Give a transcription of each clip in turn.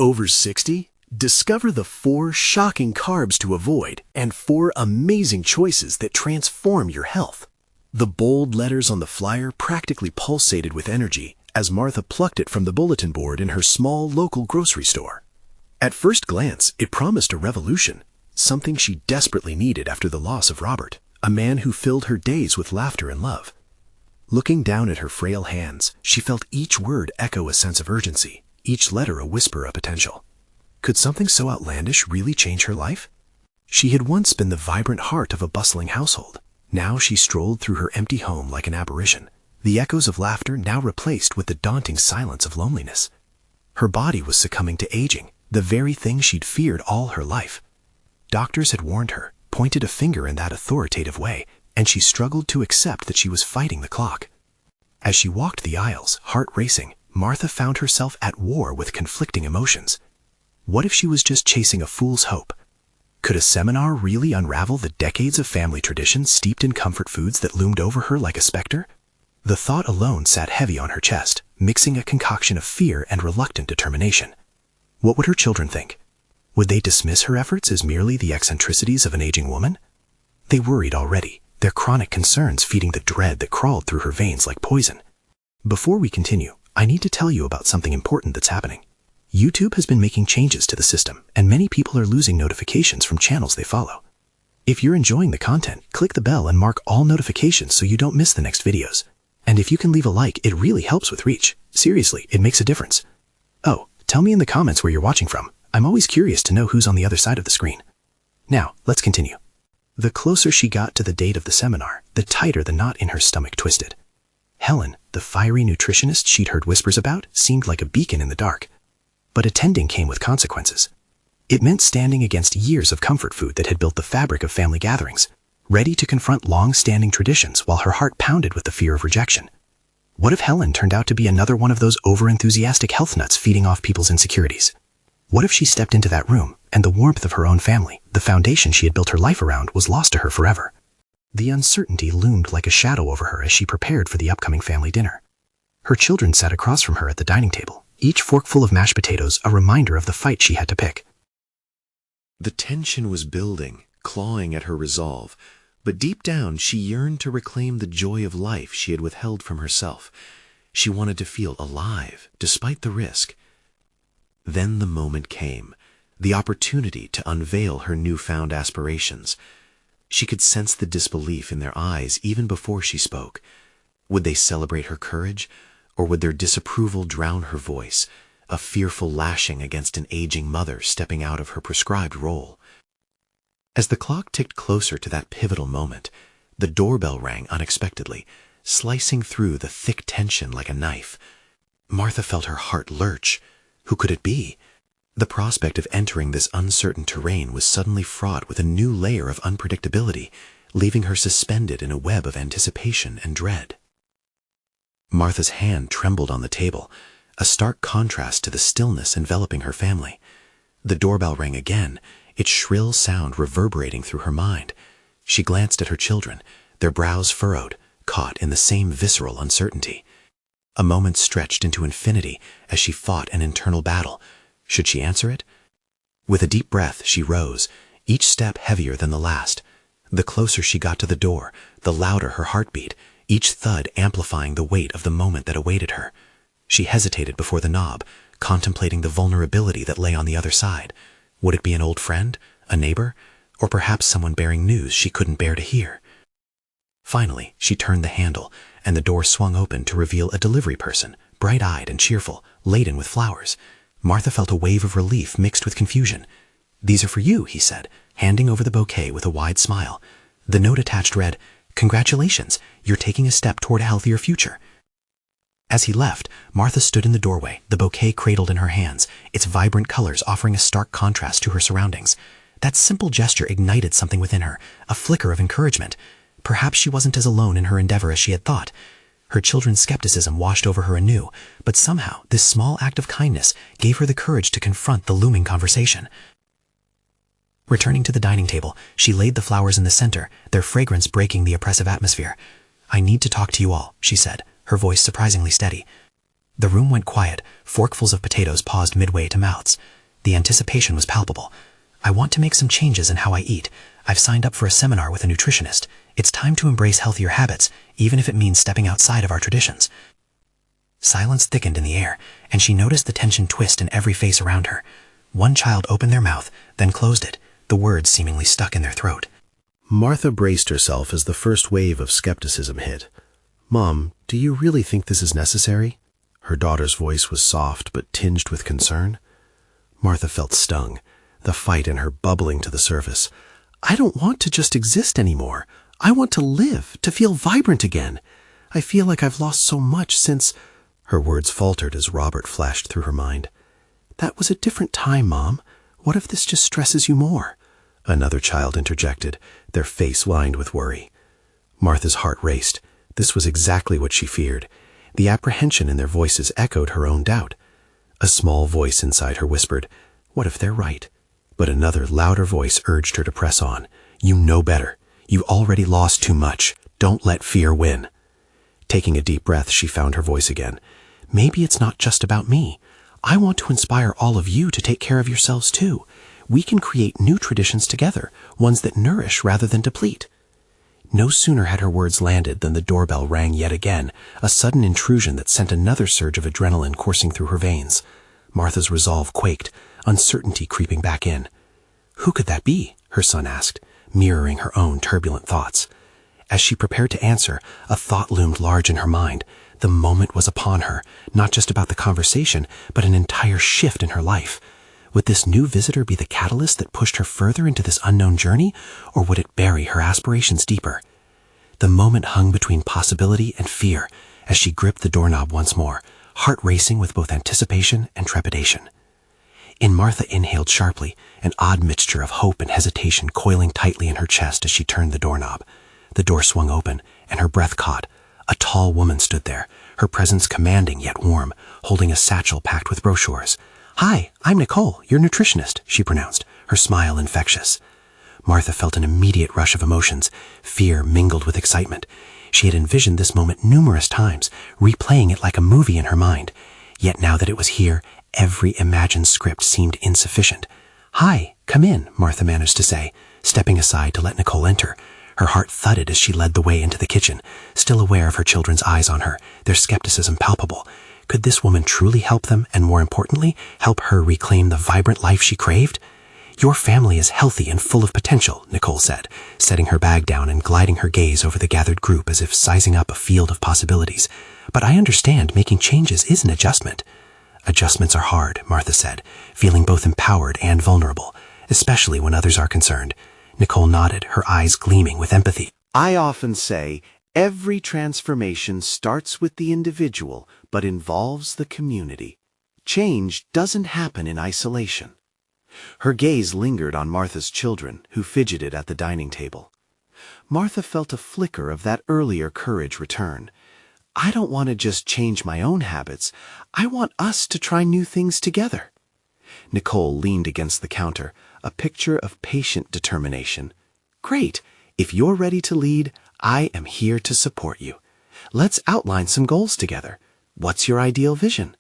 Over 60? Discover the 4 shocking carbs to avoid and 4 amazing choices that transform your health. The bold letters on the flyer practically pulsated with energy as Martha plucked it from the bulletin board in her small local grocery store. At first glance, it promised a revolution, something she desperately needed after the loss of Robert, a man who filled her days with laughter and love. Looking down at her frail hands, she felt each word echo a sense of urgency, each letter a whisper of potential. Could something so outlandish really change her life? She had once been the vibrant heart of a bustling household. Now she strolled through her empty home like an apparition, the echoes of laughter now replaced with the daunting silence of loneliness. Her body was succumbing to aging, the very thing she'd feared all her life. Doctors had warned her, pointed a finger in that authoritative way, and she struggled to accept that she was fighting the clock. As she walked the aisles, heart racing, Martha found herself at war with conflicting emotions. What if she was just chasing a fool's hope? Could a seminar really unravel the decades of family traditions steeped in comfort foods that loomed over her like a specter? The thought alone sat heavy on her chest, mixing a concoction of fear and reluctant determination. What would her children think? Would they dismiss her efforts as merely the eccentricities of an aging woman? They worried already, their chronic concerns feeding the dread that crawled through her veins like poison. Before we continue, I need to tell you about something important that's happening. YouTube has been making changes to the system, and many people are losing notifications from channels they follow. If you're enjoying the content, click the bell and mark all notifications so you don't miss the next videos. And if you can leave a like, it really helps with reach. Seriously, it makes a difference. Oh, tell me in the comments where you're watching from. I'm always curious to know who's on the other side of the screen. Now, let's continue. The closer she got to the date of the seminar, the tighter the knot in her stomach twisted. Helen, the fiery nutritionist she'd heard whispers about, seemed like a beacon in the dark. But attending came with consequences. It meant standing against years of comfort food that had built the fabric of family gatherings, ready to confront long-standing traditions while her heart pounded with the fear of rejection. What if Helen turned out to be another one of those over-enthusiastic health nuts feeding off people's insecurities? What if she stepped into that room, and the warmth of her own family, the foundation she had built her life around, was lost to her forever? The uncertainty loomed like a shadow over her as she prepared for the upcoming family dinner. Her children sat across from her at the dining table, each forkful of mashed potatoes a reminder of the fight she had to pick. The tension was building, clawing at her resolve, but deep down she yearned to reclaim the joy of life she had withheld from herself. She wanted to feel alive, despite the risk. Then the moment came, the opportunity to unveil her newfound aspirations. She could sense the disbelief in their eyes even before she spoke. Would they celebrate her courage? Or would their disapproval drown her voice, a fearful lashing against an aging mother stepping out of her prescribed role? As the clock ticked closer to that pivotal moment, the doorbell rang unexpectedly, slicing through the thick tension like a knife. Martha felt her heart lurch. Who could it be? The prospect of entering this uncertain terrain was suddenly fraught with a new layer of unpredictability, leaving her suspended in a web of anticipation and dread. Martha's hand trembled on the table, a stark contrast to the stillness enveloping her family. The doorbell rang again, its shrill sound reverberating through her mind. She glanced at her children, their brows furrowed, caught in the same visceral uncertainty. A moment stretched into infinity as she fought an internal battle. Should she answer it? With a deep breath, she rose, each step heavier than the last. The closer she got to the door, the louder her heart beat, each thud amplifying the weight of the moment that awaited her. She hesitated before the knob, contemplating the vulnerability that lay on the other side. Would it be an old friend, a neighbor, or perhaps someone bearing news she couldn't bear to hear? Finally, she turned the handle, and the door swung open to reveal a delivery person, bright-eyed and cheerful, laden with flowers. Martha felt a wave of relief mixed with confusion. "These are for you," he said, handing over the bouquet with a wide smile. The note attached read, "Congratulations, you're taking a step toward a healthier future." As he left, Martha stood in the doorway, the bouquet cradled in her hands, its vibrant colors offering a stark contrast to her surroundings. That simple gesture ignited something within her, a flicker of encouragement. Perhaps she wasn't as alone in her endeavor as she had thought. Her children's skepticism washed over her anew, but somehow this small act of kindness gave her the courage to confront the looming conversation. Returning to the dining table, she laid the flowers in the center, their fragrance breaking the oppressive atmosphere. "I need to talk to you all," she said, her voice surprisingly steady. The room went quiet. Forkfuls of potatoes paused midway to mouths. The anticipation was palpable. I want to make some changes in how I eat. I've signed up for a seminar with a nutritionist. It's time to embrace healthier habits, even if it means stepping outside of our traditions. Silence thickened in the air, and she noticed the tension twist in every face around her. One child opened their mouth, then closed it, the words seemingly stuck in their throat. Martha braced herself as the first wave of skepticism hit. "Mom, do you really think this is necessary?" Her daughter's voice was soft but tinged with concern. Martha felt stung, the fight in her bubbling to the surface. "I don't want to just exist anymore. I want to live, to feel vibrant again. I feel like I've lost so much since—" Her words faltered as Robert flashed through her mind. "That was a different time, Mom. What if this just stresses you more?" Another child interjected, their face lined with worry. Martha's heart raced. This was exactly what she feared. The apprehension in their voices echoed her own doubt. A small voice inside her whispered, "What if they're right?" But another, louder voice urged her to press on. "You know better. You already lost too much. Don't let fear win." Taking a deep breath, she found her voice again. "Maybe it's not just about me. I want to inspire all of you to take care of yourselves too. We can create new traditions together, ones that nourish rather than deplete." No sooner had her words landed than the doorbell rang yet again, a sudden intrusion that sent another surge of adrenaline coursing through her veins. Martha's resolve quaked, uncertainty creeping back in. "Who could that be?" her son asked, mirroring her own turbulent thoughts. As she prepared to answer, a thought loomed large in her mind. The moment was upon her, not just about the conversation, but an entire shift in her life. Would this new visitor be the catalyst that pushed her further into this unknown journey, or would it bury her aspirations deeper? The moment hung between possibility and fear as she gripped the doorknob once more, heart racing with both anticipation and trepidation. Martha inhaled sharply, an odd mixture of hope and hesitation coiling tightly in her chest as she turned the doorknob. The door swung open, and her breath caught. A tall woman stood there, her presence commanding yet warm, holding a satchel packed with brochures. "Hi, I'm Nicole, your nutritionist," she pronounced, her smile infectious. Martha felt an immediate rush of emotions, fear mingled with excitement. She had envisioned this moment numerous times, replaying it like a movie in her mind. Yet now that it was here, every imagined script seemed insufficient. "Hi, come in," Martha managed to say, stepping aside to let Nicole enter. Her heart thudded as she led the way into the kitchen, still aware of her children's eyes on her, their skepticism palpable. Could this woman truly help them, and more importantly, help her reclaim the vibrant life she craved? "Your family is healthy and full of potential," Nicole said, setting her bag down and gliding her gaze over the gathered group as if sizing up a field of possibilities. "But I understand making changes is an adjustment." "Adjustments are hard," Martha said, feeling both empowered and vulnerable, especially when others are concerned. Nicole nodded, her eyes gleaming with empathy. "I often say, every transformation starts with the individual, but involves the community. Change doesn't happen in isolation." Her gaze lingered on Martha's children, who fidgeted at the dining table. Martha felt a flicker of that earlier courage return. "I don't want to just change my own habits. I want us to try new things together." Nicole leaned against the counter, a picture of patient determination. "Great. If you're ready to lead, I am here to support you. Let's outline some goals together. What's your ideal vision?"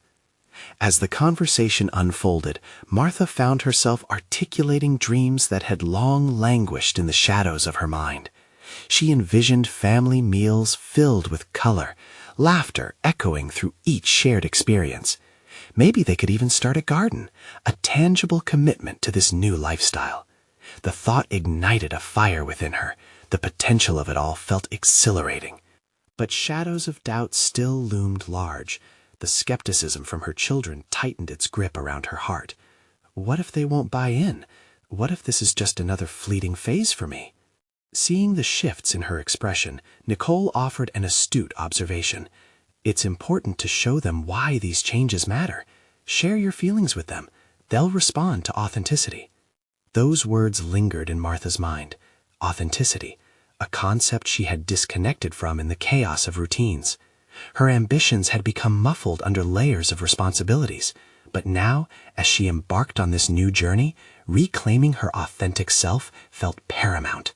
As the conversation unfolded, Martha found herself articulating dreams that had long languished in the shadows of her mind. She envisioned family meals filled with color, laughter echoing through each shared experience. Maybe they could even start a garden, a tangible commitment to this new lifestyle. The thought ignited a fire within her. The potential of it all felt exhilarating. But shadows of doubt still loomed large. The skepticism from her children tightened its grip around her heart. What if they won't buy in? What if this is just another fleeting phase for me? Seeing the shifts in her expression, Nicole offered an astute observation. "It's important to show them why these changes matter. Share your feelings with them. They'll respond to authenticity." Those words lingered in Martha's mind. Authenticity, a concept she had disconnected from in the chaos of routines. Her ambitions had become muffled under layers of responsibilities. But now, as she embarked on this new journey, reclaiming her authentic self felt paramount.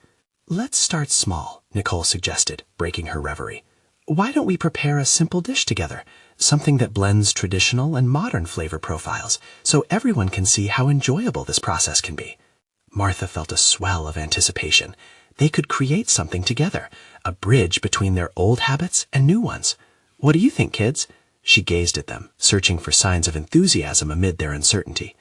"Let's start small," Nicole suggested, breaking her reverie. Why don't we prepare a simple dish together? Something that blends traditional and modern flavor profiles, so everyone can see how enjoyable this process can be. Martha felt a swell of anticipation. They could create something together, a bridge between their old habits and new ones. What do you think, kids? She gazed at them, searching for signs of enthusiasm amid their uncertainty.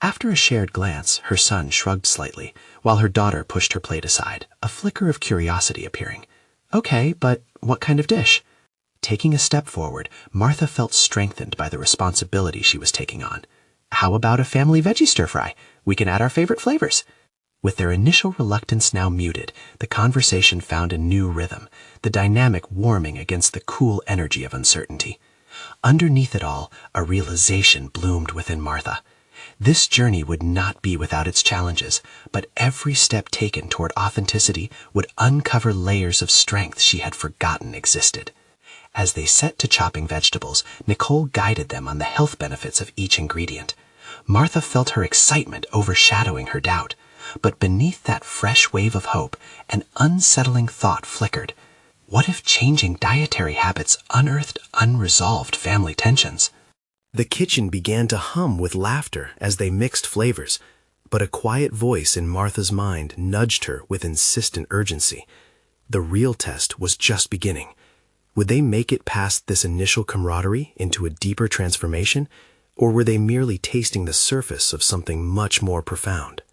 After a shared glance, her son shrugged slightly, while her daughter pushed her plate aside, a flicker of curiosity appearing. Okay, but what kind of dish? Taking a step forward, Martha felt strengthened by the responsibility she was taking on. How about a family veggie stir-fry? We can add our favorite flavors. With their initial reluctance now muted, the conversation found a new rhythm, the dynamic warming against the cool energy of uncertainty. Underneath it all, a realization bloomed within Martha. This journey would not be without its challenges, but every step taken toward authenticity would uncover layers of strength she had forgotten existed. As they set to chopping vegetables, Nicole guided them on the health benefits of each ingredient. Martha felt her excitement overshadowing her doubt, but beneath that fresh wave of hope, an unsettling thought flickered. What if changing dietary habits unearthed unresolved family tensions? The kitchen began to hum with laughter as they mixed flavors, but a quiet voice in Martha's mind nudged her with insistent urgency. The real test was just beginning. Would they make it past this initial camaraderie into a deeper transformation, or were they merely tasting the surface of something much more profound?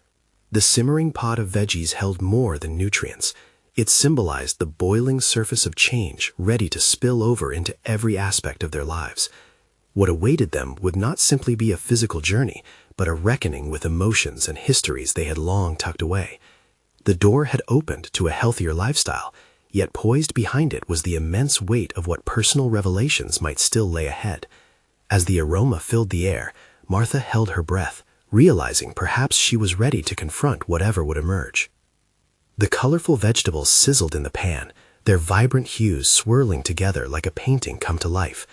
The simmering pot of veggies held more than nutrients. It symbolized the boiling surface of change ready to spill over into every aspect of their lives. What awaited them would not simply be a physical journey, but a reckoning with emotions and histories they had long tucked away. The door had opened to a healthier lifestyle, yet poised behind it was the immense weight of what personal revelations might still lay ahead. As the aroma filled the air, Martha held her breath, realizing perhaps she was ready to confront whatever would emerge. The colorful vegetables sizzled in the pan, their vibrant hues swirling together like a painting come to life.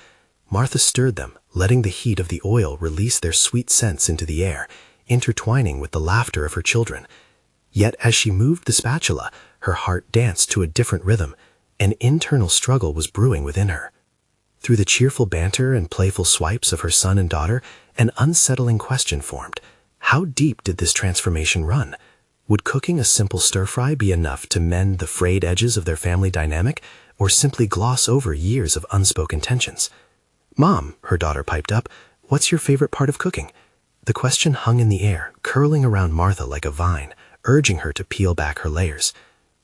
Martha stirred them, letting the heat of the oil release their sweet scents into the air, intertwining with the laughter of her children. Yet as she moved the spatula, her heart danced to a different rhythm. An internal struggle was brewing within her. Through the cheerful banter and playful swipes of her son and daughter, an unsettling question formed. How deep did this transformation run? Would cooking a simple stir-fry be enough to mend the frayed edges of their family dynamic, or simply gloss over years of unspoken tensions? "Mom," her daughter piped up, "what's your favorite part of cooking?" The question hung in the air, curling around Martha like a vine, urging her to peel back her layers.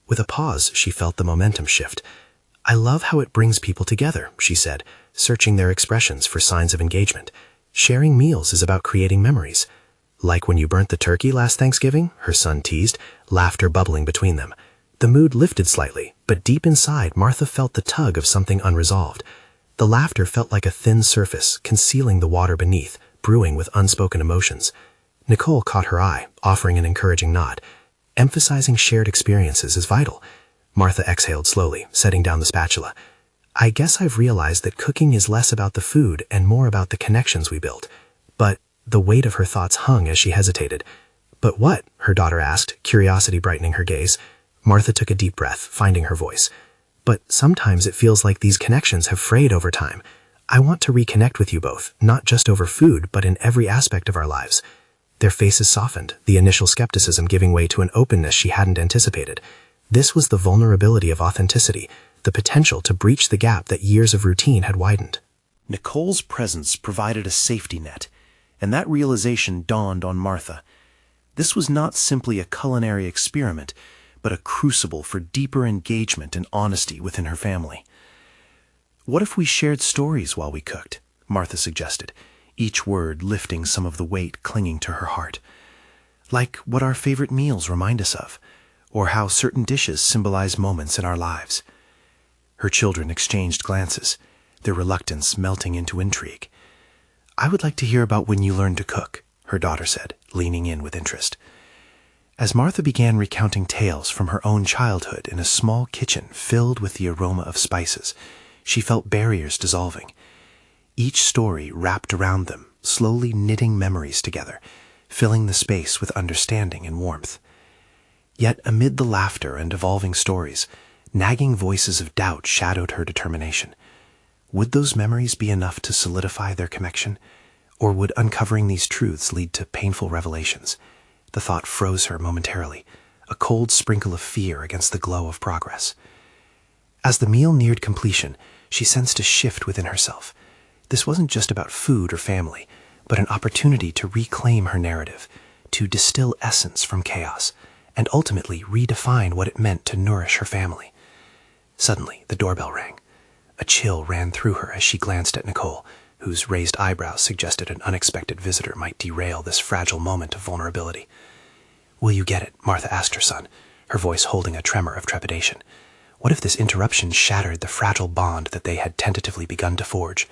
With a pause, she felt the momentum shift. "I love how it brings people together," she said, searching their expressions for signs of engagement. "Sharing meals is about creating memories." "Like when you burnt the turkey last Thanksgiving?" her son teased, laughter bubbling between them. The mood lifted slightly, but deep inside, Martha felt the tug of something unresolved. The laughter felt like a thin surface, concealing the water beneath, brewing with unspoken emotions. Nicole caught her eye, offering an encouraging nod. Emphasizing shared experiences is vital. Martha exhaled slowly, setting down the spatula. "I guess I've realized that cooking is less about the food and more about the connections we build." But the weight of her thoughts hung as she hesitated. "But what?" her daughter asked, curiosity brightening her gaze. Martha took a deep breath, finding her voice. "But sometimes it feels like these connections have frayed over time. I want to reconnect with you both, not just over food, but in every aspect of our lives." Their faces softened, the initial skepticism giving way to an openness she hadn't anticipated. This was the vulnerability of authenticity, the potential to breach the gap that years of routine had widened. Nicole's presence provided a safety net, and that realization dawned on Martha. This was not simply a culinary experiment, but a crucible for deeper engagement and honesty within her family. "What if we shared stories while we cooked?" Martha suggested, each word lifting some of the weight clinging to her heart. "Like what our favorite meals remind us of, or how certain dishes symbolize moments in our lives." Her children exchanged glances, their reluctance melting into intrigue. "I would like to hear about when you learned to cook," her daughter said, leaning in with interest. As Martha began recounting tales from her own childhood in a small kitchen filled with the aroma of spices, she felt barriers dissolving. Each story wrapped around them, slowly knitting memories together, filling the space with understanding and warmth. Yet amid the laughter and evolving stories, Nagging voices of doubt shadowed her determination. Would those memories be enough to solidify their connection? Or would uncovering these truths lead to painful revelations? The thought froze her momentarily, a cold sprinkle of fear against the glow of progress. As the meal neared completion, she sensed a shift within herself. This wasn't just about food or family, but an opportunity to reclaim her narrative, to distill essence from chaos, and ultimately redefine what it meant to nourish her family. Suddenly, the doorbell rang. A chill ran through her as she glanced at Nicole, whose raised eyebrows suggested an unexpected visitor might derail this fragile moment of vulnerability. "Will you get it?" Martha asked her son, her voice holding a tremor of trepidation. What if this interruption shattered the fragile bond that they had tentatively begun to forge?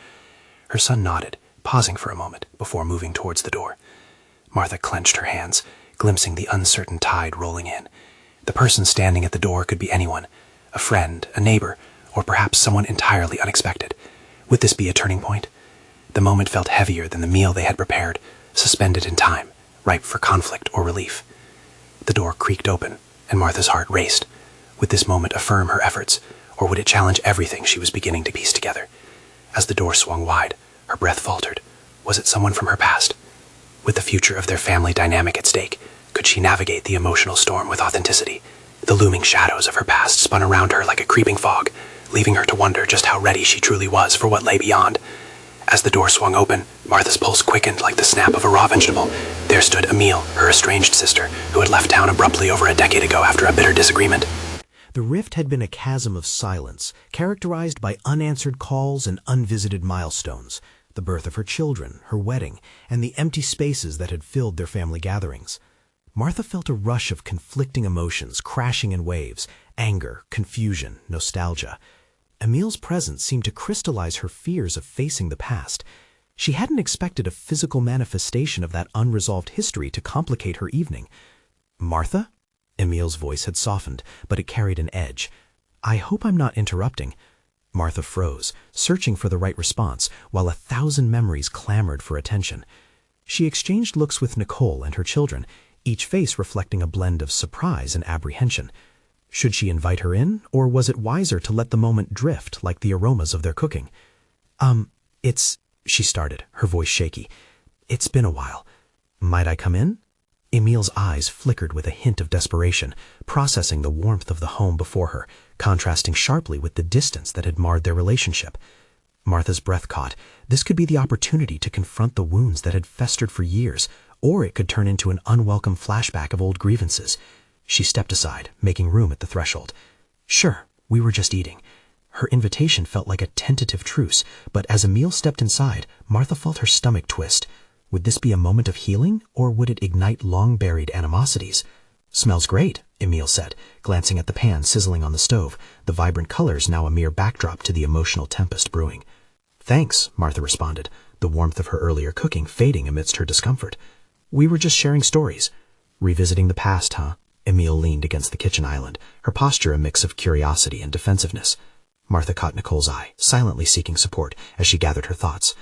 Her son nodded, pausing for a moment before moving towards the door. Martha clenched her hands, glimpsing the uncertain tide rolling in. The person standing at the door could be anyone, a friend, a neighbor, or perhaps someone entirely unexpected. Would this be a turning point? The moment felt heavier than the meal they had prepared, suspended in time, ripe for conflict or relief. The door creaked open, and Martha's heart raced. Would this moment affirm her efforts, or would it challenge everything she was beginning to piece together? As the door swung wide, her breath faltered. Was it someone from her past? With the future of their family dynamic at stake, could she navigate the emotional storm with authenticity? The looming shadows of her past spun around her like a creeping fog, leaving her to wonder just how ready she truly was for what lay beyond. As the door swung open, Martha's pulse quickened like the snap of a raw vegetable. There stood Emile, her estranged sister, who had left town abruptly over a decade ago after a bitter disagreement. The rift had been a chasm of silence, characterized by unanswered calls and unvisited milestones, the birth of her children, her wedding, and the empty spaces that had filled their family gatherings. Martha felt a rush of conflicting emotions crashing in waves: anger, confusion, nostalgia. Emile's presence seemed to crystallize her fears of facing the past. She hadn't expected a physical manifestation of that unresolved history to complicate her evening. "Martha?" Emile's voice had softened, but it carried an edge. "I hope I'm not interrupting." Martha froze, searching for the right response, while 1,000 memories clamored for attention. She exchanged looks with Nicole and her children, each face reflecting a blend of surprise and apprehension. Should she invite her in, or was it wiser to let the moment drift like the aromas of their cooking? She started, her voice shaky. "It's been a while. Might I come in?" Emile's eyes flickered with a hint of desperation, processing the warmth of the home before her, contrasting sharply with the distance that had marred their relationship. Martha's breath caught. This could be the opportunity to confront the wounds that had festered for years, or it could turn into an unwelcome flashback of old grievances. She stepped aside, making room at the threshold. "Sure, we were just eating." Her invitation felt like a tentative truce, but as Emile stepped inside, Martha felt her stomach twist. Would this be a moment of healing, or would it ignite long-buried animosities? "Smells great," Emile said, glancing at the pan sizzling on the stove, the vibrant colors now a mere backdrop to the emotional tempest brewing. "Thanks," Martha responded, the warmth of her earlier cooking fading amidst her discomfort. "We were just sharing stories." "Revisiting the past, huh?" Emile leaned against the kitchen island, her posture a mix of curiosity and defensiveness. Martha caught Nicole's eye, silently seeking support as she gathered her thoughts.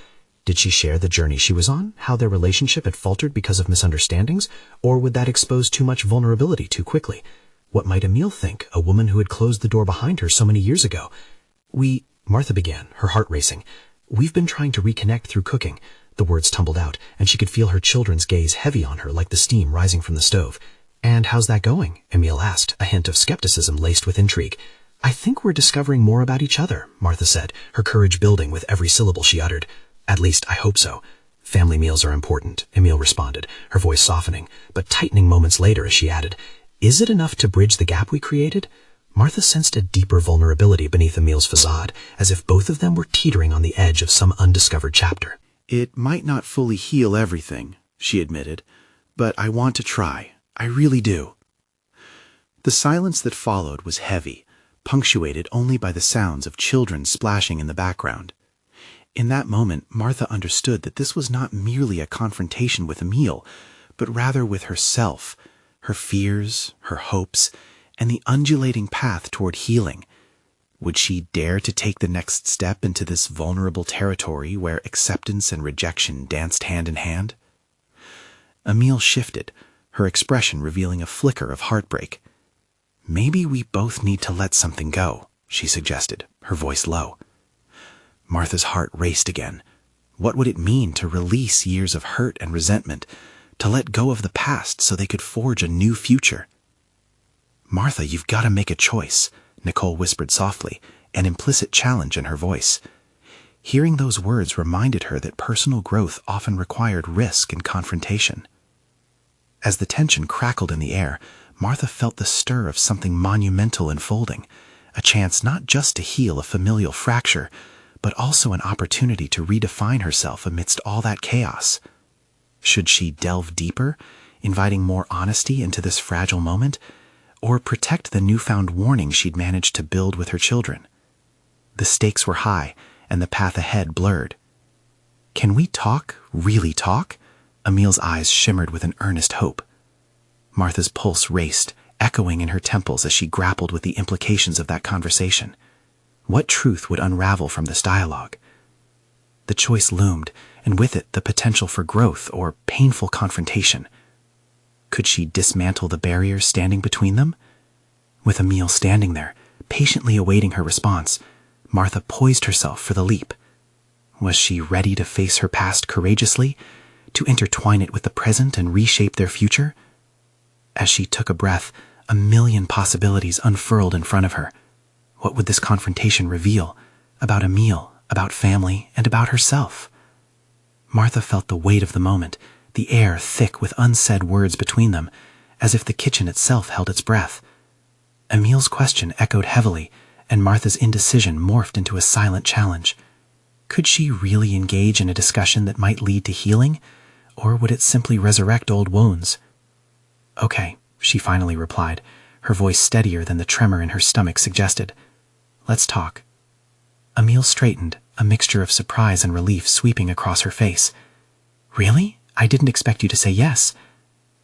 Did she share the journey she was on, how their relationship had faltered because of misunderstandings, or would that expose too much vulnerability too quickly? What might Emile think, a woman who had closed the door behind her so many years ago? Martha began, her heart racing. "We've been trying to reconnect through cooking." The words tumbled out, and she could feel her children's gaze heavy on her like the steam rising from the stove. "And how's that going?" Emile asked, a hint of skepticism laced with intrigue. "I think we're discovering more about each other," Martha said, her courage building with every syllable she uttered. "At least, I hope so." "Family meals are important," Emile responded, her voice softening, but tightening moments later as she added, "Is it enough to bridge the gap we created?" Martha sensed a deeper vulnerability beneath Emile's facade, as if both of them were teetering on the edge of some undiscovered chapter. "It might not fully heal everything," she admitted, "but I want to try. I really do." The silence that followed was heavy, punctuated only by the sounds of children splashing in the background. In that moment, Martha understood that this was not merely a confrontation with Emile, but rather with herself, her fears, her hopes, and the undulating path toward healing. Would she dare to take the next step into this vulnerable territory where acceptance and rejection danced hand in hand? Emile shifted, her expression revealing a flicker of heartbreak. Maybe we both need to let something go, she suggested, her voice low. Martha's heart raced again. What would it mean to release years of hurt and resentment, to let go of the past so they could forge a new future? Martha, you've got to make a choice, Nicole whispered softly, an implicit challenge in her voice. Hearing those words reminded her that personal growth often required risk and confrontation. As the tension crackled in the air, Martha felt the stir of something monumental unfolding, a chance not just to heal a familial fracture, but also an opportunity to redefine herself amidst all that chaos. Should she delve deeper, inviting more honesty into this fragile moment, or protect the newfound warning she'd managed to build with her children? The stakes were high, and the path ahead blurred. Can we talk, really talk? Emil's eyes shimmered with an earnest hope. Martha's pulse raced, echoing in her temples as she grappled with the implications of that conversation. What truth would unravel from this dialogue? The choice loomed, and with it the potential for growth or painful confrontation. Could she dismantle the barriers standing between them? With Emil standing there, patiently awaiting her response, Martha poised herself for the leap. Was she ready to face her past courageously, to intertwine it with the present and reshape their future? As she took a breath, a million possibilities unfurled in front of her. What would this confrontation reveal about Emil, about family, and about herself? Martha felt the weight of the moment, the air thick with unsaid words between them, as if the kitchen itself held its breath. Emil's question echoed heavily, and Martha's indecision morphed into a silent challenge. Could she really engage in a discussion that might lead to healing, or would it simply resurrect old wounds? Okay, she finally replied, her voice steadier than the tremor in her stomach suggested. Let's talk. Emil straightened, a mixture of surprise and relief sweeping across her face. Really? I didn't expect you to say yes.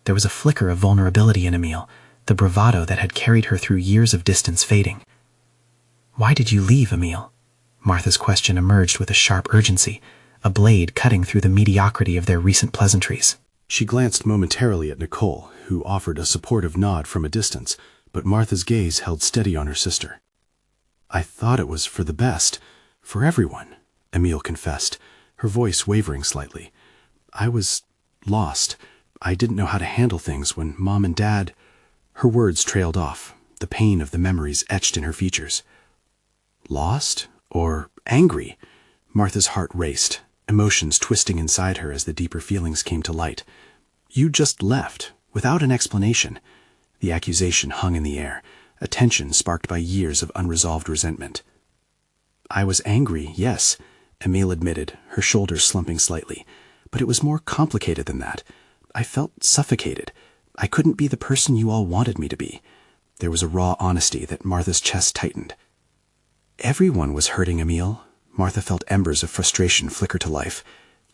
There was a flicker of vulnerability in Emil, the bravado that had carried her through years of distance fading. Why did you leave, Emil? Martha's question emerged with a sharp urgency, a blade cutting through the mediocrity of their recent pleasantries. She glanced momentarily at Nicole, who offered a supportive nod from a distance, but Martha's gaze held steady on her sister. I thought it was for the best, for everyone, Emil confessed, her voice wavering slightly. I was lost. I didn't know how to handle things when Mom and Dad... Her words trailed off, the pain of the memories etched in her features. Lost? Or angry? Martha's heart raced, emotions twisting inside her as the deeper feelings came to light. You just left, without an explanation. The accusation hung in the air, a tension sparked by years of unresolved resentment. I was angry, yes, Emil admitted, her shoulders slumping slightly, but it was more complicated than that. I felt suffocated. I couldn't be the person you all wanted me to be. There was a raw honesty that Martha's chest tightened. Everyone was hurting Emil. Martha felt embers of frustration flicker to life.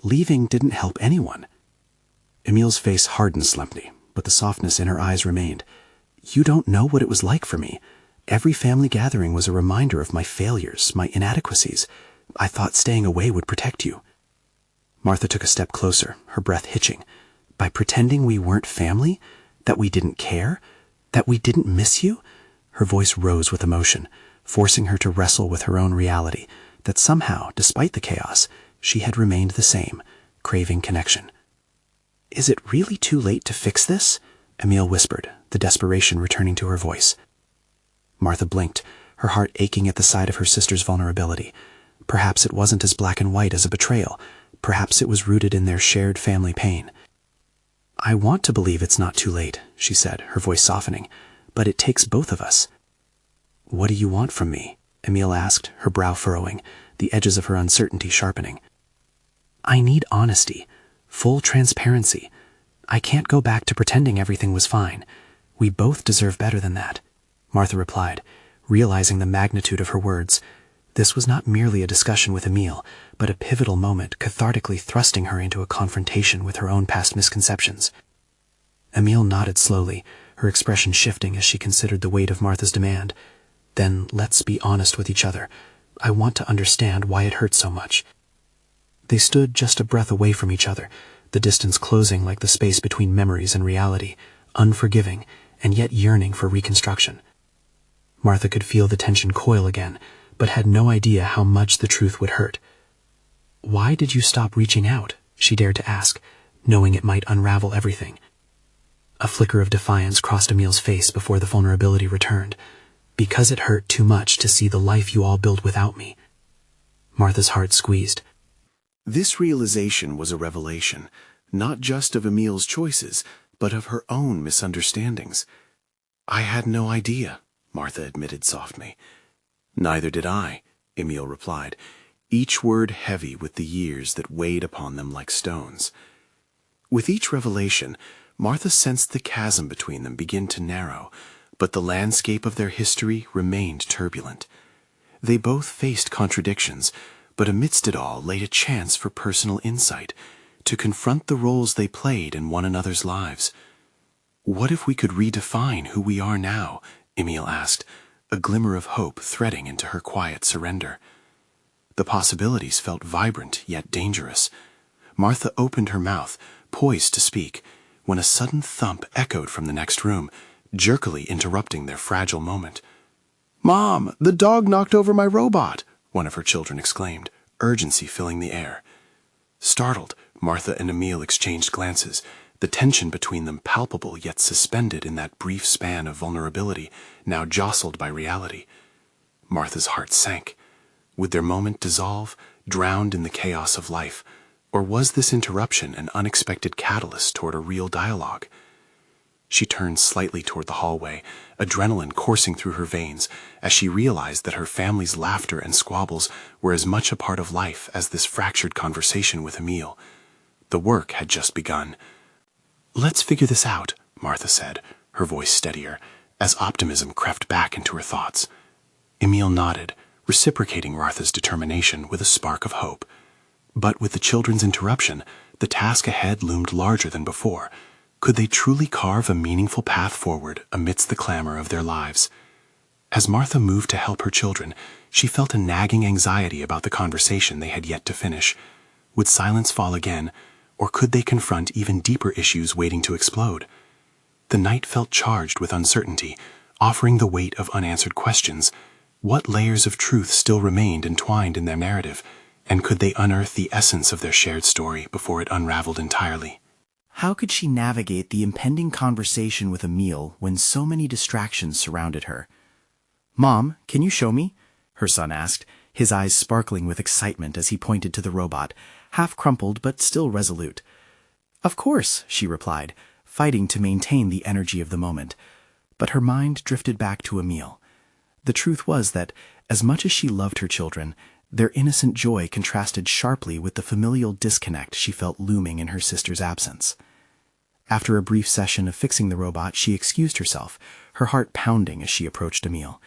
Leaving didn't help anyone. Emil's face hardened slightly, but the softness in her eyes remained. You don't know what it was like for me. Every family gathering was a reminder of my failures, my inadequacies. I thought staying away would protect you. Martha took a step closer, her breath hitching. By pretending we weren't family? That we didn't care? That we didn't miss you? Her voice rose with emotion, forcing her to wrestle with her own reality, that somehow, despite the chaos, she had remained the same, craving connection. Is it really too late to fix this? Emil whispered, the desperation returning to her voice. Martha blinked, her heart aching at the sight of her sister's vulnerability. Perhaps it wasn't as black and white as a betrayal. Perhaps it was rooted in their shared family pain. I want to believe it's not too late, she said, her voice softening, but it takes both of us. What do you want from me? Emil asked, her brow furrowing, the edges of her uncertainty sharpening. I need honesty, full transparency. I can't go back to pretending everything was fine. We both deserve better than that, Martha replied, realizing the magnitude of her words. This was not merely a discussion with Emil, but a pivotal moment cathartically thrusting her into a confrontation with her own past misconceptions. Emil nodded slowly, her expression shifting as she considered the weight of Martha's demand. Then let's be honest with each other. I want to understand why it hurts so much. They stood just a breath away from each other, the distance closing like the space between memories and reality, unforgiving, and yet yearning for reconstruction. Martha could feel the tension coil again, but had no idea how much the truth would hurt. "Why did you stop reaching out?" she dared to ask, knowing it might unravel everything. A flicker of defiance crossed Emil's face before the vulnerability returned. "Because it hurt too much to see the life you all built without me." Martha's heart squeezed. This realization was a revelation, not just of Emil's choices, but of her own misunderstandings. "I had no idea," Martha admitted softly. "Neither did I," Emil replied, each word heavy with the years that weighed upon them like stones. With each revelation, Martha sensed the chasm between them begin to narrow, but the landscape of their history remained turbulent. They both faced contradictions, but amidst it all lay a chance for personal insight, to confront the roles they played in one another's lives. "What if we could redefine who we are now?" Emil asked, a glimmer of hope threading into her quiet surrender. The possibilities felt vibrant yet dangerous. Martha opened her mouth, poised to speak, when a sudden thump echoed from the next room, jerkily interrupting their fragile moment. "Mom, the dog knocked over my robot!" one of her children exclaimed, urgency filling the air. Startled, Martha and Emil exchanged glances, the tension between them palpable yet suspended in that brief span of vulnerability, now jostled by reality. Martha's heart sank. Would their moment dissolve, drowned in the chaos of life? Or was this interruption an unexpected catalyst toward a real dialogue? She turned slightly toward the hallway, adrenaline coursing through her veins as she realized that her family's laughter and squabbles were as much a part of life as this fractured conversation with Emil. The work had just begun. "Let's figure this out," Martha said, her voice steadier, as optimism crept back into her thoughts. Emil nodded, reciprocating Martha's determination with a spark of hope. But with the children's interruption, the task ahead loomed larger than before. Could they truly carve a meaningful path forward amidst the clamor of their lives? As Martha moved to help her children, she felt a nagging anxiety about the conversation they had yet to finish. Would silence fall again, or could they confront even deeper issues waiting to explode? The night felt charged with uncertainty, offering the weight of unanswered questions. What layers of truth still remained entwined in their narrative, and could they unearth the essence of their shared story before it unraveled entirely? How could she navigate the impending conversation with Emil when so many distractions surrounded her? "Mom, can you show me?" her son asked, his eyes sparkling with excitement as he pointed to the robot, half crumpled but still resolute. "Of course," she replied, fighting to maintain the energy of the moment. But her mind drifted back to Emil. The truth was that, as much as she loved her children, their innocent joy contrasted sharply with the familial disconnect she felt looming in her sister's absence. After a brief session of fixing the robot, she excused herself, her heart pounding as she approached Emil.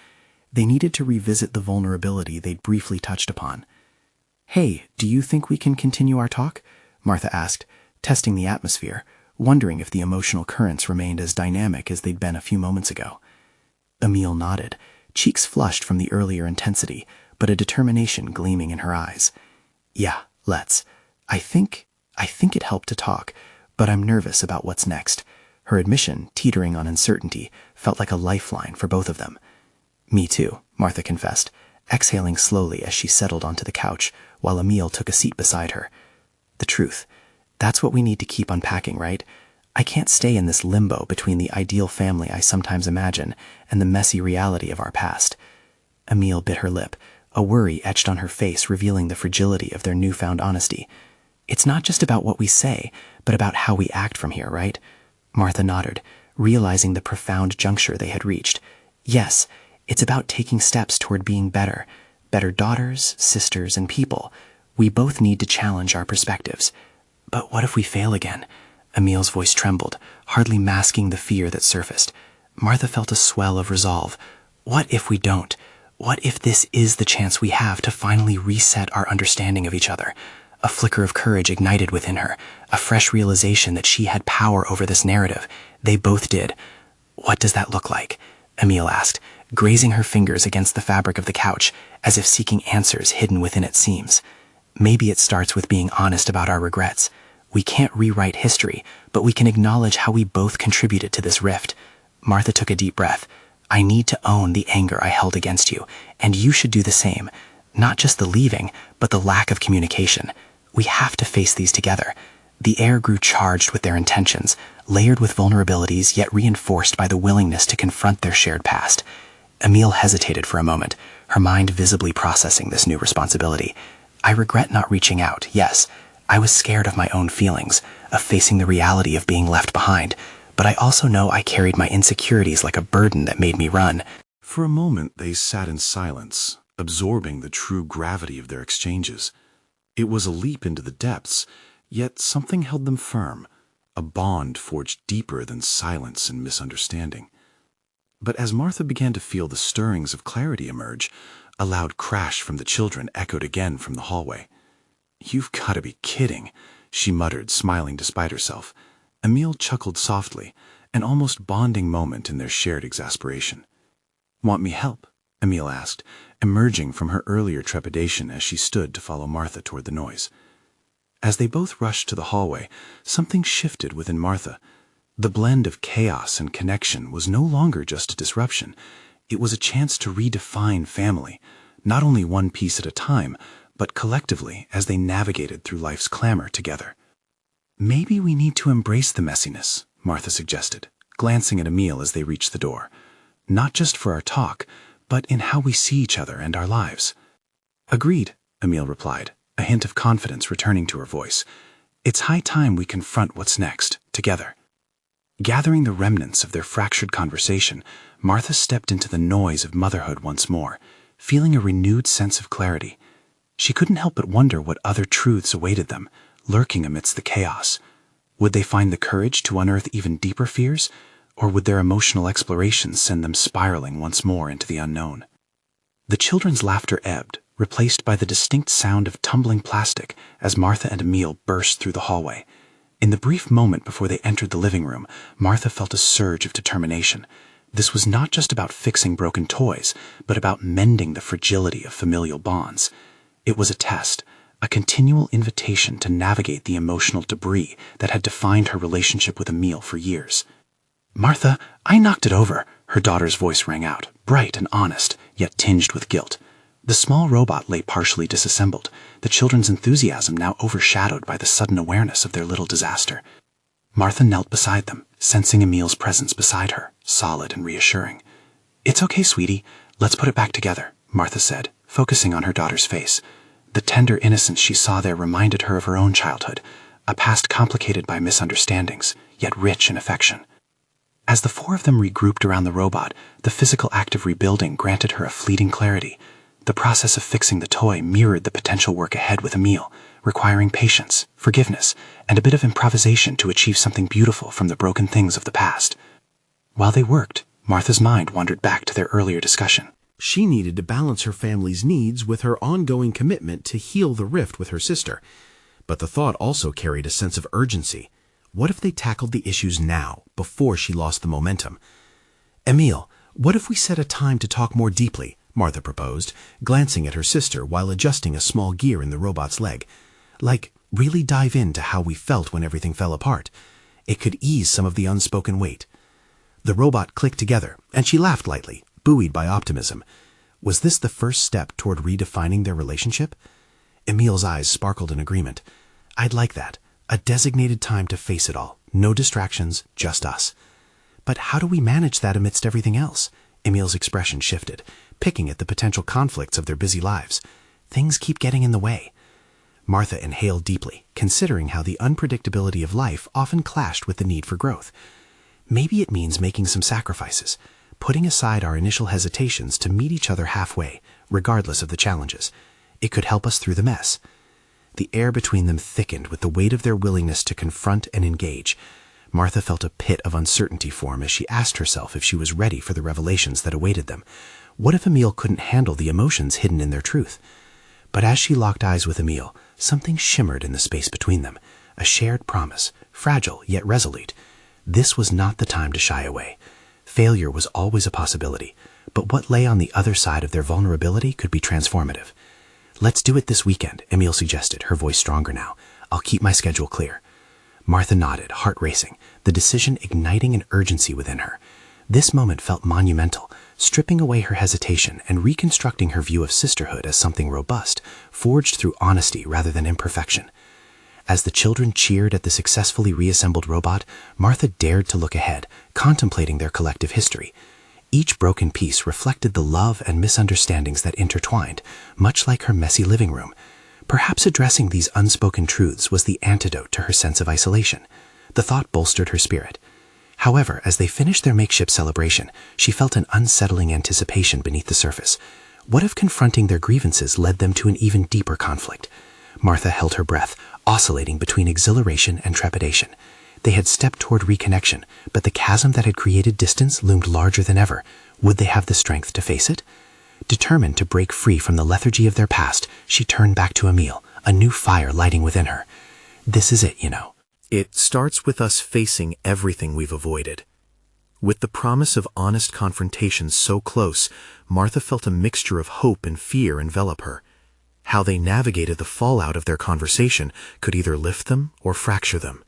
They needed to revisit the vulnerability they'd briefly touched upon. "Hey, do you think we can continue our talk?" Martha asked, testing the atmosphere, wondering if the emotional currents remained as dynamic as they'd been a few moments ago. Emil nodded, cheeks flushed from the earlier intensity, but a determination gleaming in her eyes. "Yeah, let's. I think it helped to talk, but I'm nervous about what's next." Her admission, teetering on uncertainty, felt like a lifeline for both of them. "Me too," Martha confessed, exhaling slowly as she settled onto the couch, while Emil took a seat beside her. "The truth. That's what we need to keep unpacking, right? I can't stay in this limbo between the ideal family I sometimes imagine and the messy reality of our past." Emil bit her lip, a worry etched on her face revealing the fragility of their newfound honesty. "It's not just about what we say, but about how we act from here, right?" Martha nodded, realizing the profound juncture they had reached. "Yes, it's about taking steps toward being better daughters, sisters, and people. We both need to challenge our perspectives." "But what if we fail again?" Emil's voice trembled, hardly masking the fear that surfaced. Martha felt a swell of resolve. What if we don't? What if this is the chance we have to finally reset our understanding of each other? A flicker of courage ignited within her, a fresh realization that she had power over this narrative. They both did. "What does that look like?" Emil asked, grazing her fingers against the fabric of the couch, as if seeking answers hidden within its seams. "Maybe it starts with being honest about our regrets. We can't rewrite history, but we can acknowledge how we both contributed to this rift." Martha took a deep breath. I need to own the anger I held against you, and you should do the same. Not just the leaving, but the lack of communication. We have to face these together. The air grew charged with their intentions, layered with vulnerabilities yet reinforced by the willingness to confront their shared past. Emile hesitated for a moment, her mind visibly processing this new responsibility. I regret not reaching out, yes. I was scared of my own feelings, of facing the reality of being left behind, but I also know I carried my insecurities like a burden that made me run. For a moment they sat in silence, absorbing the true gravity of their exchanges. It was a leap into the depths, yet something held them firm, a bond forged deeper than silence and misunderstanding. But as Martha began to feel the stirrings of clarity emerge, a loud crash from the children echoed again from the hallway. "You've got to be kidding," she muttered, smiling despite herself. Emile chuckled softly, an almost bonding moment in their shared exasperation. "Want me help?" Emile asked, emerging from her earlier trepidation as she stood to follow Martha toward the noise. As they both rushed to the hallway, something shifted within Martha. The blend of chaos and connection was no longer just a disruption. It was a chance to redefine family, not only one piece at a time, but collectively as they navigated through life's clamor together. "Maybe we need to embrace the messiness," Martha suggested, glancing at Emile as they reached the door. "Not just for our talk, but in how we see each other and our lives." "Agreed," Emile replied, a hint of confidence returning to her voice. "It's high time we confront what's next, together." Gathering the remnants of their fractured conversation, Martha stepped into the noise of motherhood once more, feeling a renewed sense of clarity. She couldn't help but wonder what other truths awaited them, lurking amidst the chaos. Would they find the courage to unearth even deeper fears, or would their emotional explorations send them spiraling once more into the unknown? The children's laughter ebbed, replaced by the distinct sound of tumbling plastic as Martha and Emile burst through the hallway. In the brief moment before they entered the living room, Martha felt a surge of determination. This was not just about fixing broken toys, but about mending the fragility of familial bonds. It was a test, a continual invitation to navigate the emotional debris that had defined her relationship with Emile for years. "Martha, I knocked it over," her daughter's voice rang out, bright and honest, yet tinged with guilt. The small robot lay partially disassembled, the children's enthusiasm now overshadowed by the sudden awareness of their little disaster. Martha knelt beside them, sensing Emile's presence beside her, solid and reassuring. "It's okay, sweetie. Let's put it back together," Martha said, focusing on her daughter's face. The tender innocence she saw there reminded her of her own childhood, a past complicated by misunderstandings, yet rich in affection. As the four of them regrouped around the robot, the physical act of rebuilding granted her a fleeting clarity. The process of fixing the toy mirrored the potential work ahead with Emile, requiring patience, forgiveness, and a bit of improvisation to achieve something beautiful from the broken things of the past. While they worked, Martha's mind wandered back to their earlier discussion. She needed to balance her family's needs with her ongoing commitment to heal the rift with her sister. But the thought also carried a sense of urgency. What if they tackled the issues now, before she lost the momentum? "Emile, what if we set a time to talk more deeply?" Martha proposed, glancing at her sister while adjusting a small gear in the robot's leg. "Like, really dive into how we felt when everything fell apart. It could ease some of the unspoken weight." The robot clicked together, and she laughed lightly, buoyed by optimism. Was this the first step toward redefining their relationship? Emile's eyes sparkled in agreement. "I'd like that. A designated time to face it all. No distractions, just us." "But how do we manage that amidst everything else?" Emile's expression shifted, picking at the potential conflicts of their busy lives. "Things keep getting in the way." Martha inhaled deeply, considering how the unpredictability of life often clashed with the need for growth. "Maybe it means making some sacrifices, putting aside our initial hesitations to meet each other halfway, regardless of the challenges. It could help us through the mess." The air between them thickened with the weight of their willingness to confront and engage. Martha felt a pit of uncertainty form as she asked herself if she was ready for the revelations that awaited them. What if Emile couldn't handle the emotions hidden in their truth? But as she locked eyes with Emile, something shimmered in the space between them, a shared promise, fragile yet resolute. This was not the time to shy away. Failure was always a possibility, but what lay on the other side of their vulnerability could be transformative. "Let's do it this weekend," Emile suggested, her voice stronger now. "I'll keep my schedule clear." Martha nodded, heart racing, the decision igniting an urgency within her. This moment felt monumental, stripping away her hesitation and reconstructing her view of sisterhood as something robust, forged through honesty rather than imperfection. As the children cheered at the successfully reassembled robot, Martha dared to look ahead, contemplating their collective history. Each broken piece reflected the love and misunderstandings that intertwined, much like her messy living room. Perhaps addressing these unspoken truths was the antidote to her sense of isolation. The thought bolstered her spirit. However, as they finished their makeshift celebration, she felt an unsettling anticipation beneath the surface. What if confronting their grievances led them to an even deeper conflict? Martha held her breath, oscillating between exhilaration and trepidation. They had stepped toward reconnection, but the chasm that had created distance loomed larger than ever. Would they have the strength to face it? Determined to break free from the lethargy of their past, she turned back to Emil, a new fire lighting within her. This is it, you know. It starts with us facing everything we've avoided. With the promise of honest confrontation so close, Martha felt a mixture of hope and fear envelop her. How they navigated the fallout of their conversation could either lift them or fracture them.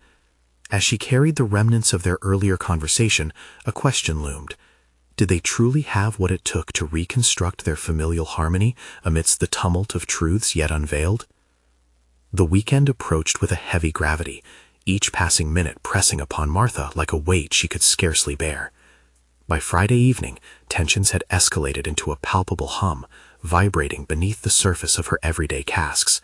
As she carried the remnants of their earlier conversation, a question loomed. Did they truly have what it took to reconstruct their familial harmony amidst the tumult of truths yet unveiled? The weekend approached with a heavy gravity, each passing minute pressing upon Martha like a weight she could scarcely bear. By Friday evening, tensions had escalated into a palpable hum, vibrating beneath the surface of her everyday tasks.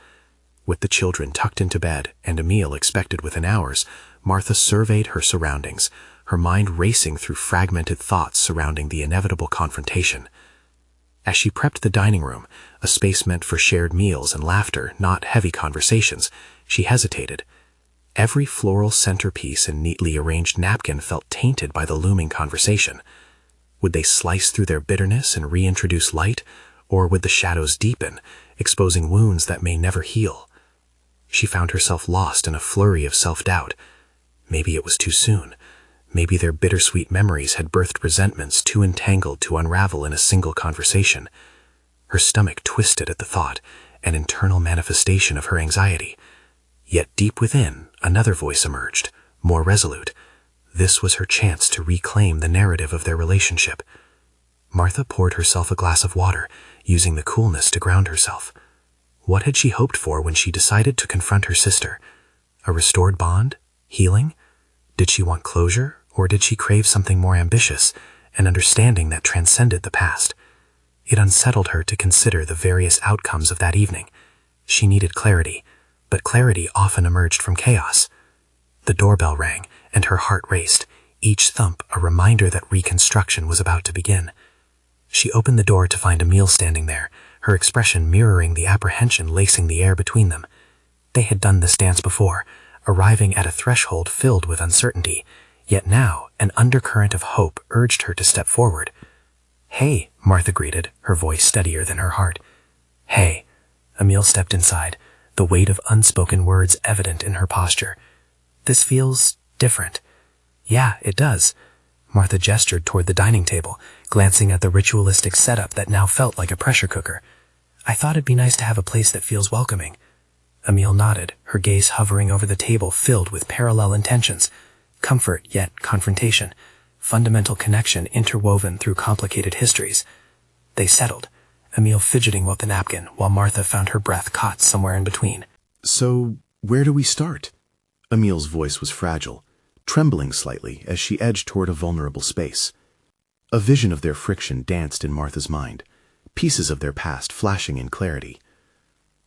With the children tucked into bed and a meal expected within hours, Martha surveyed her surroundings, her mind racing through fragmented thoughts surrounding the inevitable confrontation. As she prepped the dining room, a space meant for shared meals and laughter, not heavy conversations, she hesitated. Every floral centerpiece and neatly arranged napkin felt tainted by the looming conversation. Would they slice through their bitterness and reintroduce light, or would the shadows deepen, exposing wounds that may never heal? She found herself lost in a flurry of self-doubt. Maybe it was too soon. Maybe their bittersweet memories had birthed resentments too entangled to unravel in a single conversation. Her stomach twisted at the thought, an internal manifestation of her anxiety. Yet deep within, another voice emerged, more resolute. This was her chance to reclaim the narrative of their relationship. Martha poured herself a glass of water, using the coolness to ground herself. What had she hoped for when she decided to confront her sister? A restored bond? Healing? Did she want closure, or did she crave something more ambitious, an understanding that transcended the past? It unsettled her to consider the various outcomes of that evening. She needed clarity, but clarity often emerged from chaos. The doorbell rang, and her heart raced, each thump a reminder that reconstruction was about to begin. She opened the door to find Emil standing there, her expression mirroring the apprehension lacing the air between them. They had done this dance before, arriving at a threshold filled with uncertainty, yet now an undercurrent of hope urged her to step forward. "Hey," Martha greeted, her voice steadier than her heart. "Hey." Emil stepped inside, the weight of unspoken words evident in her posture. "This feels different." "Yeah, it does." Martha gestured toward the dining table, glancing at the ritualistic setup that now felt like a pressure cooker. "I thought it'd be nice to have a place that feels welcoming." Emil nodded, her gaze hovering over the table filled with parallel intentions. Comfort, yet confrontation. Fundamental connection interwoven through complicated histories. They settled, Emil fidgeting with the napkin, while Martha found her breath caught somewhere in between. "So, where do we start?" Emil's voice was fragile, trembling slightly as she edged toward a vulnerable space. A vision of their friction danced in Martha's mind, pieces of their past flashing in clarity.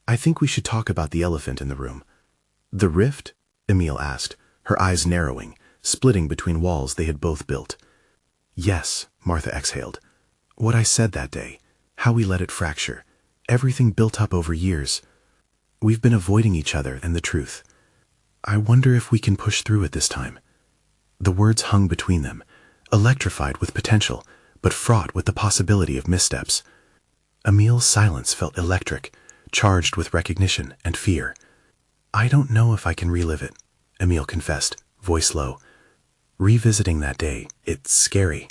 "I think we should talk about the elephant in the room." "The rift?" Emil asked, her eyes narrowing, splitting between walls they had both built. "Yes," Martha exhaled. "What I said that day, how we let it fracture, everything built up over years. We've been avoiding each other and the truth. I wonder if we can push through it this time." The words hung between them, electrified with potential, but fraught with the possibility of missteps. Emil's silence felt electric, charged with recognition and fear. "I don't know if I can relive it," Emil confessed, voice low. "Revisiting that day, it's scary."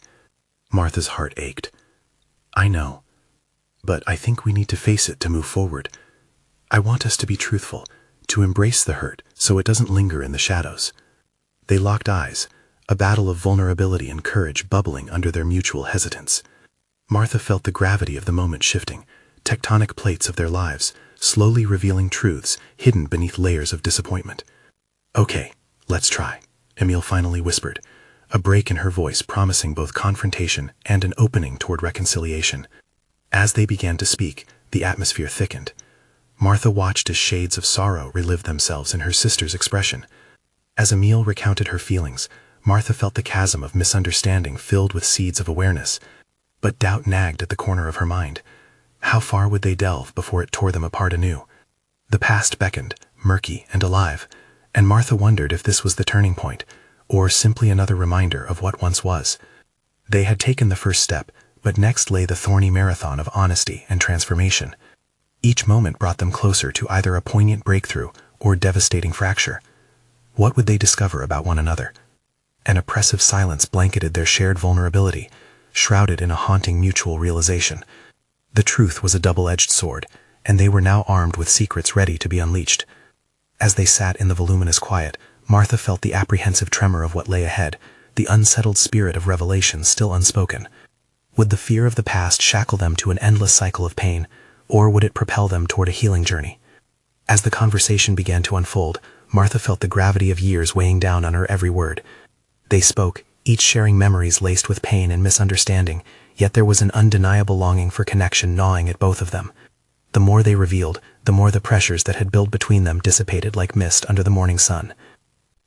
Martha's heart ached. "I know, but I think we need to face it to move forward. I want us to be truthful, to embrace the hurt so it doesn't linger in the shadows." They locked eyes, a battle of vulnerability and courage bubbling under their mutual hesitance. Martha felt the gravity of the moment shifting, tectonic plates of their lives, slowly revealing truths hidden beneath layers of disappointment. "Okay, let's try," Emile finally whispered, a break in her voice promising both confrontation and an opening toward reconciliation. As they began to speak, the atmosphere thickened. Martha watched as shades of sorrow relived themselves in her sister's expression. As Emile recounted her feelings, Martha felt the chasm of misunderstanding filled with seeds of awareness, but doubt nagged at the corner of her mind. How far would they delve before it tore them apart anew? The past beckoned, murky and alive, and Martha wondered if this was the turning point, or simply another reminder of what once was. They had taken the first step, but next lay the thorny marathon of honesty and transformation. Each moment brought them closer to either a poignant breakthrough or devastating fracture. What would they discover about one another? An oppressive silence blanketed their shared vulnerability, shrouded in a haunting mutual realization. The truth was a double-edged sword, and they were now armed with secrets ready to be unleashed. As they sat in the voluminous quiet, Martha felt the apprehensive tremor of what lay ahead, the unsettled spirit of revelation still unspoken. Would the fear of the past shackle them to an endless cycle of pain, or would it propel them toward a healing journey? As the conversation began to unfold, Martha felt the gravity of years weighing down on her every word. They spoke, each sharing memories laced with pain and misunderstanding, yet there was an undeniable longing for connection gnawing at both of them. The more they revealed, the more the pressures that had built between them dissipated like mist under the morning sun.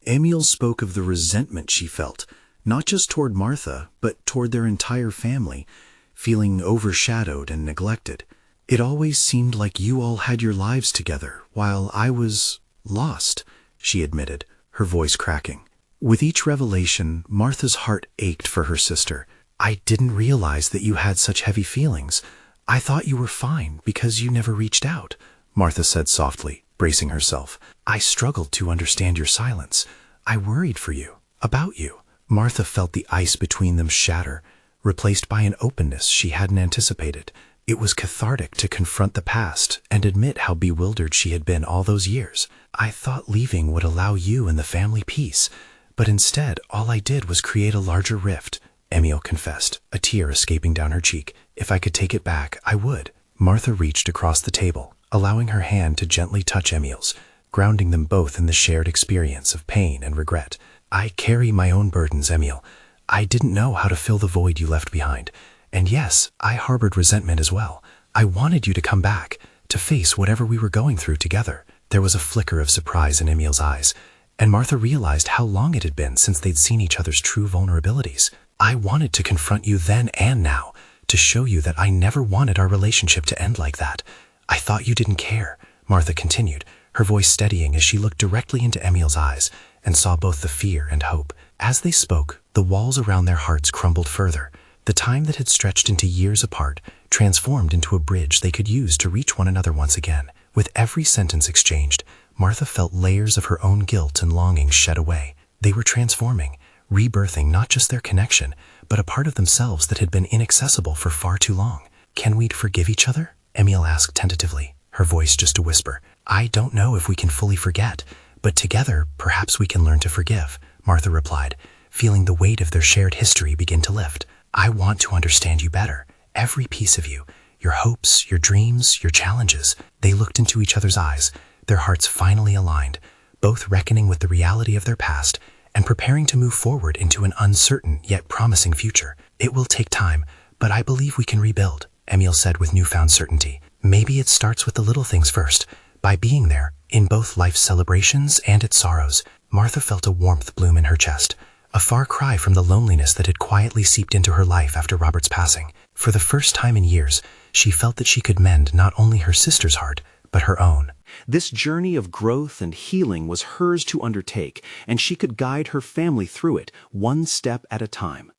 Emile spoke of the resentment she felt, not just toward Martha, but toward their entire family, feeling overshadowed and neglected. "It always seemed like you all had your lives together, while I was lost," she admitted, her voice cracking. With each revelation, Martha's heart ached for her sister. "I didn't realize that you had such heavy feelings. I thought you were fine because you never reached out," Martha said softly, bracing herself. "I struggled to understand your silence. I worried for you, about you." Martha felt the ice between them shatter, replaced by an openness she hadn't anticipated. It was cathartic to confront the past and admit how bewildered she had been all those years. "I thought leaving would allow you and the family peace, but instead all I did was create a larger rift," Emile confessed, a tear escaping down her cheek. "If I could take it back, I would." Martha reached across the table, allowing her hand to gently touch Emile's, grounding them both in the shared experience of pain and regret. "I carry my own burdens, Emile. I didn't know how to fill the void you left behind. And yes, I harbored resentment as well. I wanted you to come back, to face whatever we were going through together." There was a flicker of surprise in Emile's eyes, and Martha realized how long it had been since they'd seen each other's true vulnerabilities. "I wanted to confront you then and now, to show you that I never wanted our relationship to end like that. I thought you didn't care," Martha continued, her voice steadying as she looked directly into Emile's eyes and saw both the fear and hope. As they spoke, the walls around their hearts crumbled further. The time that had stretched into years apart transformed into a bridge they could use to reach one another once again. With every sentence exchanged, Martha felt layers of her own guilt and longing shed away. They were transforming, rebirthing not just their connection, but a part of themselves that had been inaccessible for far too long. "Can we forgive each other?" Emile asked tentatively, her voice just a whisper. "I don't know if we can fully forget, but together perhaps we can learn to forgive," Martha replied, feeling the weight of their shared history begin to lift. "I want to understand you better, every piece of you, your hopes, your dreams, your challenges." They looked into each other's eyes, their hearts finally aligned, both reckoning with the reality of their past and preparing to move forward into an uncertain yet promising future. "It will take time, but I believe we can rebuild," Emile said with newfound certainty. "Maybe it starts with the little things first, by being there, in both life's celebrations and its sorrows." Martha felt a warmth bloom in her chest, a far cry from the loneliness that had quietly seeped into her life after Robert's passing. For the first time in years, she felt that she could mend not only her sister's heart, but her own. This journey of growth and healing was hers to undertake, and she could guide her family through it, one step at a time.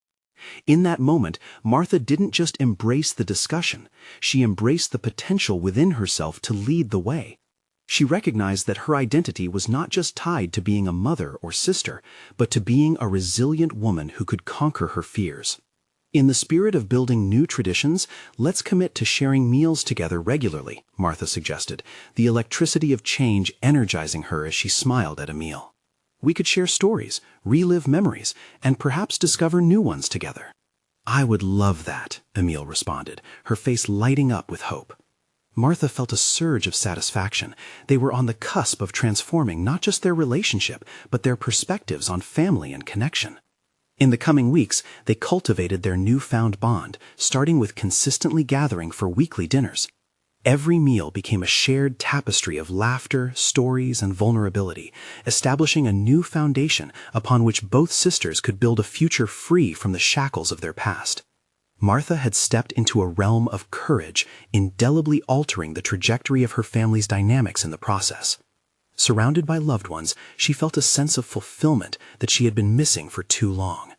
In that moment, Martha didn't just embrace the discussion, she embraced the potential within herself to lead the way. She recognized that her identity was not just tied to being a mother or sister, but to being a resilient woman who could conquer her fears. In the spirit of building new traditions, let's commit to sharing meals together regularly, Martha suggested, the electricity of change energizing her as she smiled at Emile. We could share stories, relive memories, and perhaps discover new ones together. "I would love that," Emile responded, her face lighting up with hope. Martha felt a surge of satisfaction. They were on the cusp of transforming not just their relationship, but their perspectives on family and connection. In the coming weeks, they cultivated their newfound bond, starting with consistently gathering for weekly dinners. Every meal became a shared tapestry of laughter, stories, and vulnerability, establishing a new foundation upon which both sisters could build a future free from the shackles of their past. Martha had stepped into a realm of courage, indelibly altering the trajectory of her family's dynamics in the process. Surrounded by loved ones, she felt a sense of fulfillment that she had been missing for too long.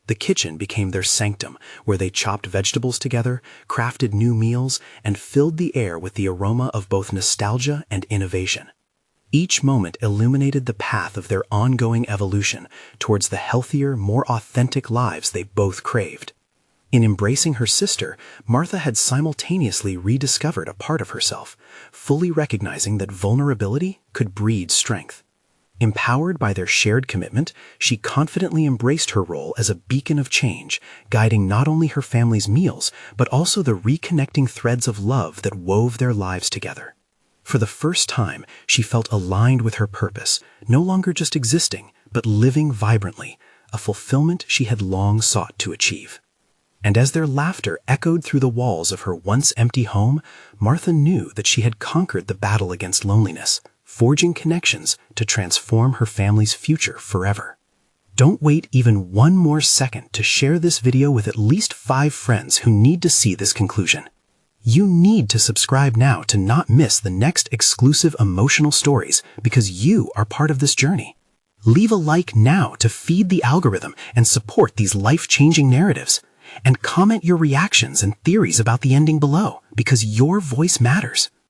The kitchen became their sanctum, where they chopped vegetables together, crafted new meals, and filled the air with the aroma of both nostalgia and innovation. Each moment illuminated the path of their ongoing evolution towards the healthier, more authentic lives they both craved. In embracing her sister, Martha had simultaneously rediscovered a part of herself, fully recognizing that vulnerability could breed strength. Empowered by their shared commitment, she confidently embraced her role as a beacon of change, guiding not only her family's meals, but also the reconnecting threads of love that wove their lives together. For the first time, she felt aligned with her purpose, no longer just existing, but living vibrantly, a fulfillment she had long sought to achieve. And as their laughter echoed through the walls of her once empty home, Martha knew that she had conquered the battle against loneliness, forging connections to transform her family's future forever. Don't wait even one more second to share this video with at least 5 friends who need to see this conclusion. You need to subscribe now to not miss the next exclusive emotional stories, because you are part of this journey. Leave a like now to feed the algorithm and support these life-changing narratives. And comment your reactions and theories about the ending below, because your voice matters.